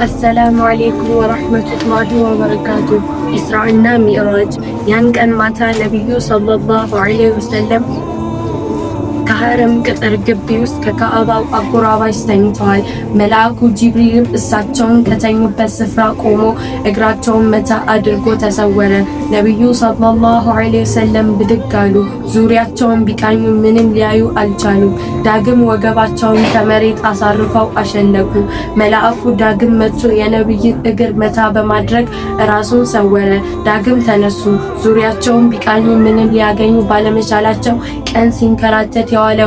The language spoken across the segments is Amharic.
አሰላሙ አለይኩም ወራህመቱላሂ ወበረካቱ። ኢስራእና ሚዕራጅ። ያን ቀን ማታ ነቢዩ ሰለላሁ ዐለይሂ ወሰለም ከሐረም ቅጥር ግቢ ውስጥ ከካዕባው አጎራባች ተኝተዋል። መልአኩ ጂብሪልም እሳቸውን ከተኙበት ስፍራ ቆሞ እግራቸውን መታ አድርጎ ተሰወረ። ነቢዩ ሰለላሁ ዐለይሂ ወሰለም ብድግ አሉ። ዙሪያቸውን ቢቃኙ ምንም ሊያዩ አልቻሉም። ዳግም ወገባቸውን ከመሬት አሳርፈው አሸለኩ። መልአኩ ዳግም መጥቶ የነቢይን እግር መታ በማድረግ ራሱን ሰወረ። ዳግም ተነሱ። ዙሪያቸውን ቢቃኙ ምንም ሊያገኙ ባለመቻላቸው ቀን ሲንከራተት የዋለ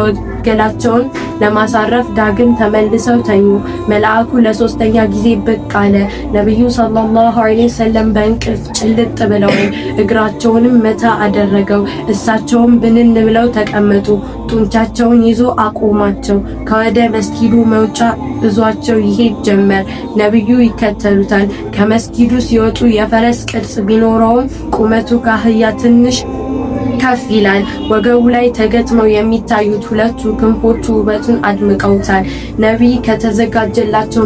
ገላቸውን ለማሳረፍ ዳግም ተመልሰው ተኙ። መልአኩ ለሶስተኛ ጊዜ ብቅ አለ። ነብዩ ሰለላሁ ዐለይሂ ወሰለም በእንቅልፍ ጭልጥ ብለዋል። እግራቸውንም መታ አደረገው። እሳቸውም ብንን ብለው ተቀመጡ። ጡንቻቸውን ይዞ አቆማቸው። ከወደ መስጊዱ መውጫ እዟቸው ይሄድ ጀመር። ነብዩ ይከተሉታል። ከመስጊዱ ሲወጡ የፈረስ ቅርጽ ቢኖረውም ቁመቱ ከአህያ ትንሽ ከፍ ይላል። ወገቡ ላይ ተገጥመው የሚታዩት ሁለቱ ክንፎቹ ውበቱን አድምቀውታል። ነቢይ ከተዘጋጀላቸው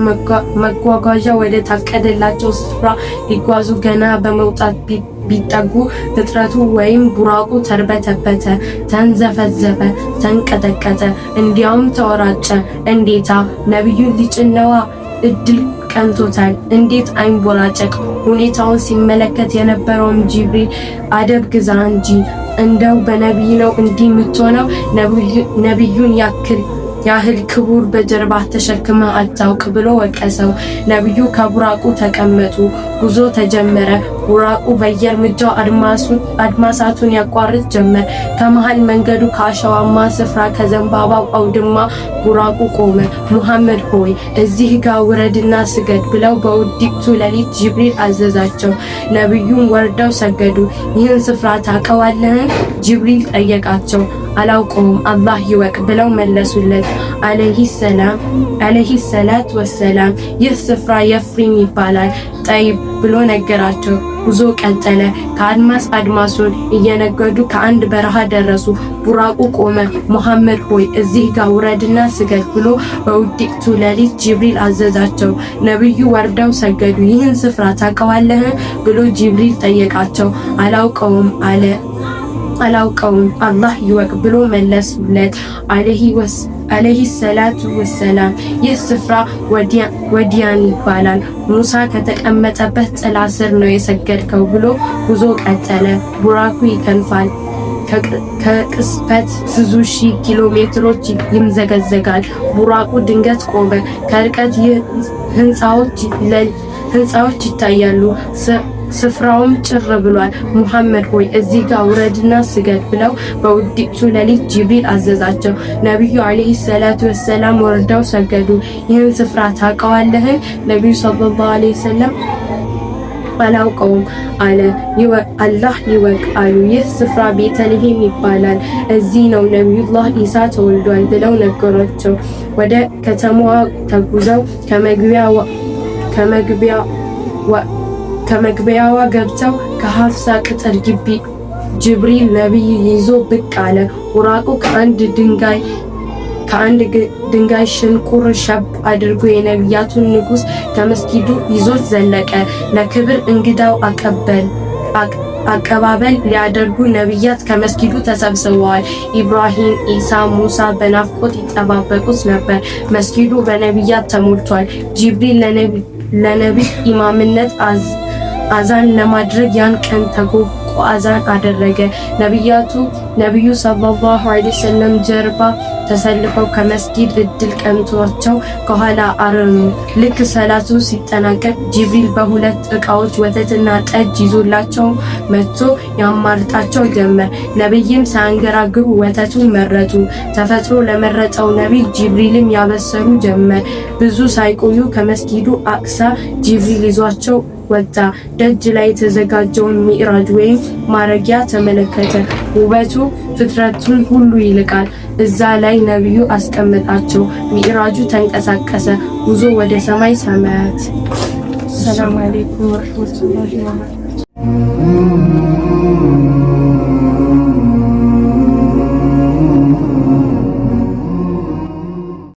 መጓጓዣ ወደ ታቀደላቸው ስፍራ ሊጓዙ ገና በመውጣት ቢጠጉ ፍጥረቱ ወይም ቡራቁ ተርበተበተ፣ ተንዘፈዘፈ፣ ተንቀጠቀጠ፣ እንዲያውም ተወራጨ። እንዴታ ነቢዩን ሊጭነዋ እድል ቀንቶታል። እንዴት አይንቦራጨቅ! ሁኔታውን ሲመለከት የነበረውም ጂብሪል አደብ ግዛ እንጂ እንደው በነቢይ ነው እንዲህ የምትሆነው? ነቢዩን ያህል ክቡር በጀርባ ተሸክመ አታውቅ ብሎ ወቀሰው። ነቢዩ ከቡራቁ ተቀመጡ። ጉዞ ተጀመረ። ቡራቁ በየእርምጃው አድማሳቱን ያቋርጥ ጀመር። ከመሃል መንገዱ ከአሸዋማ ስፍራ ከዘንባባው አውድማ ቡራቁ ቆመ። ሙሐመድ ሆይ እዚህ ጋር ውረድና ስገድ ብለው በውዲቅቱ ሌሊት ጅብሪል አዘዛቸው። ነቢዩም ወርደው ሰገዱ። ይህን ስፍራ ታውቀዋለህን? ጅብሪል ጠየቃቸው። አላውቀውም አላህ ይወቅ ብለው መለሱለት። አለይሂ ሰላት ወሰላም ይህ ስፍራ የፍሪም ይባላል ጠይብ ብሎ ነገራቸው። ጉዞ ቀጠለ። አድማሱን እየነገዱ ከአንድ በረሃ ደረሱ። ቡራቁ ቆመ። ሙሐመድ ሆይ እዚህ ጋር ውረድና ስገድ ብሎ በውዲቅቱ ሌሊት ጅብሪል አዘዛቸው። ነብዩ ወርደው ሰገዱ። ይህን ስፍራ ታውቀዋለህ ብሎ ጅብሪል ጠየቃቸው። አላውቀውም አላህ ይወቅ ብሎ መለሱለት። አለይሂ ሰላቱ ወሰላም ይህ ስፍራ ወዲያን ይባላል። ሙሳ ከተቀመጠበት ጥላ ስር ነው የሰገድከው ብሎ ጉዞ ቀጠለ። ቡራኩ ይከንፋል። ከቅስፈት ብዙ ሺህ ኪሎ ሜትሮች ይምዘገዘጋል። ቡራቁ ድንገት ቆመ። ከርቀት ህንፃዎች ይታያሉ። ስፍራውም ጭር ብሏል። ሙሐመድ ሆይ እዚህ ጋር ውረድና ስገድ ብለው በውዲቅቱ ሌሊት ጅብሪል አዘዛቸው። ነብዩ አለይሂ ሰላቱ ወሰላም ወርደው ሰገዱ። ይህን ስፍራ ታውቀዋለህ? ነብዩ ሰለላሁ ዐለይሂ ወሰለም አላውቀውም አለ። አላህ ይወቅ አሉ። ይህ ስፍራ ቤተልሔም ይባላል። እዚህ ነው ነብዩላህ ኢሳ ተወልዷል ብለው ነገሯቸው። ወደ ከተማዋ ተጉዘው ከመግቢያዋ ገብተው ከሐፍሳ ቅጥር ግቢ ጅብሪል ነቢይ ይዞ ብቅ አለ። ቡራቁ ከአንድ ድንጋይ ሽንቁር ሸብ አድርጎ የነቢያቱን ንጉሥ ከመስጊዱ ይዞት ዘለቀ። ለክብር እንግዳው አቀባበል ሊያደርጉ ነቢያት ከመስጊዱ ተሰብስበዋል። ኢብራሂም፣ ኢሳ፣ ሙሳ በናፍቆት ይጠባበቁት ነበር። መስጊዱ በነቢያት ተሞልቷል። ጅብሪል ለነቢይ ኢማምነት አዛን ለማድረግ ያን ቀን ተጎቆ አዛን አደረገ። ነቢዩ ሰለላሁ ዐለይሂ ወሰለም ጀርባ ተሰልፈው ከመስጊድ እድል ቀንቷቸው ከኋላ አረሙ። ልክ ሰላቱ ሲጠናቀቅ ጅብሪል በሁለት እቃዎች ወተትና ጠጅ ይዞላቸው መጥቶ ያማርጣቸው ጀመር። ነቢይም ሳያንገራግሩ ወተቱን መረጡ። ተፈጥሮ ለመረጠው ነቢይ ጅብሪልም ያበሰሩ ጀመር። ብዙ ሳይቆዩ ከመስጊዱ አቅሳ ጅብሪል ይዟቸው ወጣ። ደጅ ላይ የተዘጋጀውን ሚዕራጅ ወይም ማረጊያ ተመለከተ። ውበቱ ፍጥረቱን ሁሉ ይልቃል። እዛ ላይ ነብዩ አስቀመጣቸው። ሚዕራጁ ተንቀሳቀሰ። ጉዞ ወደ ሰማይ ሰማያት። ሰላም አለይኩም ወራህመቱላሂ ወበረካቱሁ።